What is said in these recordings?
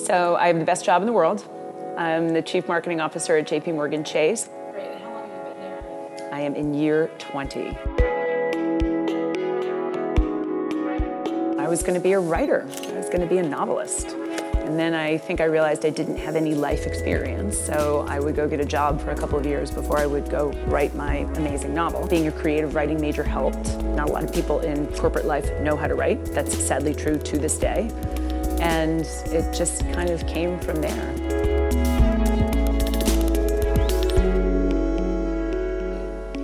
So I have the best job in the world. I'm the Chief Marketing Officer at JPMorgan Chase. Great, and how long have you been there? I am in year 20. I was going to be a writer. I was going to be a novelist. And then I think I realized I didn't have any life experience, so I would go get a job for a couple of years before I would go write my amazing novel. Being a creative writing major helped. Not a lot of people in corporate life know how to write. That's sadly true to this day. And it just kind of came from there.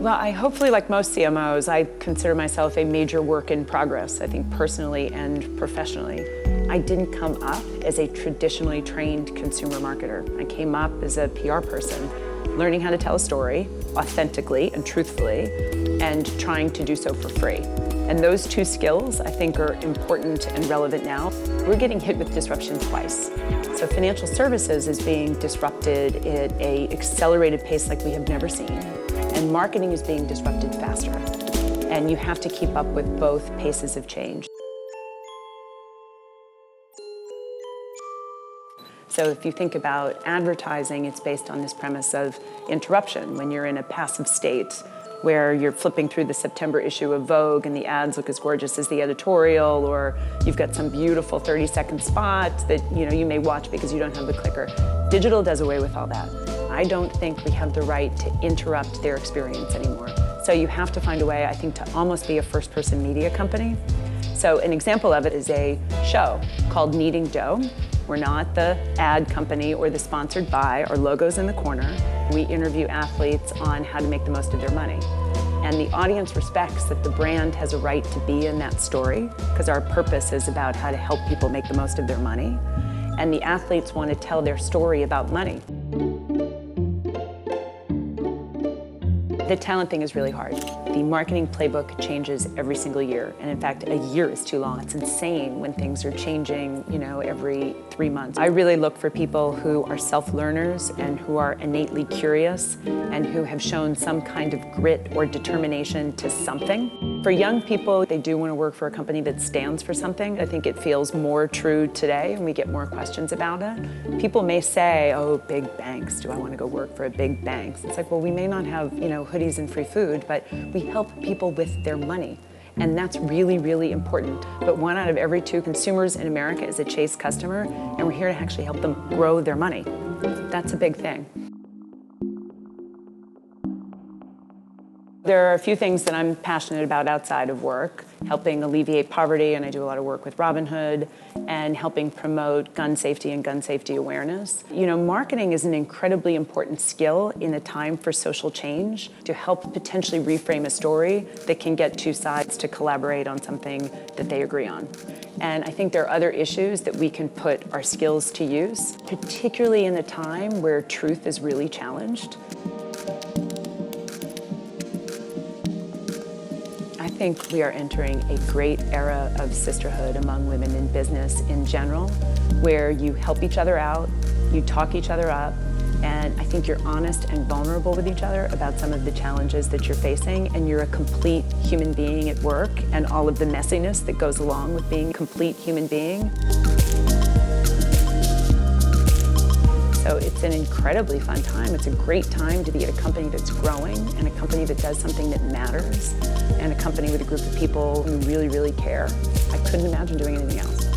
Well, I hopefully, like most CMOs, I consider myself a major work in progress, I think personally and professionally. I didn't come up as a traditionally trained consumer marketer. I came up as a PR person, learning how to tell a story authentically and truthfully, and trying to do so for free. And those two skills, I think, are important and relevant now. We're getting hit with disruption twice. So financial services is being disrupted at an accelerated pace like we have never seen. And marketing is being disrupted faster. And you have to keep up with both paces of change. So if you think about advertising, it's based on this premise of interruption. When you're in a passive state, where you're flipping through the September issue of Vogue and the ads look as gorgeous as the editorial, or you've got some beautiful 30-second spot that you may watch because you don't have the clicker. Digital does away with all that. I don't think we have the right to interrupt their experience anymore. So you have to find a way, I think, to almost be a first-person media company. So an example of it is a show called Kneading Dough. We're not the ad company or the sponsored by. Our logo's in the corner. We interview athletes on how to make the most of their money. And the audience respects that the brand has a right to be in that story, because our purpose is about how to help people make the most of their money. And the athletes want to tell their story about money. The talent thing is really hard. The marketing playbook changes every single year. And in fact, a year is too long. It's insane when things are changing, every 3 months. I really look for people who are self-learners and who are innately curious and who have shown some kind of grit or determination to something. For young people, they do want to work for a company that stands for something. I think it feels more true today, and we get more questions about it. People may say, oh, big banks, do I want to go work for a big bank? It's like, well, we may not have, hoodies and free food, but we help people with their money. And that's really, really important. But 1 out of every 2 consumers in America is a Chase customer, and we're here to actually help them grow their money. That's a big thing. There are a few things that I'm passionate about outside of work, helping alleviate poverty, and I do a lot of work with Robinhood, and helping promote gun safety and gun safety awareness. Marketing is an incredibly important skill in a time for social change to help potentially reframe a story that can get 2 sides to collaborate on something that they agree on. And I think there are other issues that we can put our skills to use, particularly in a time where truth is really challenged. I think we are entering a great era of sisterhood among women in business in general, where you help each other out, you talk each other up, and I think you're honest and vulnerable with each other about some of the challenges that you're facing, and you're a complete human being at work and all of the messiness that goes along with being a complete human being. So it's an incredibly fun time. It's a great time to be at a company that's growing and a company that does something that matters and a company with a group of people who really, really care. I couldn't imagine doing anything else.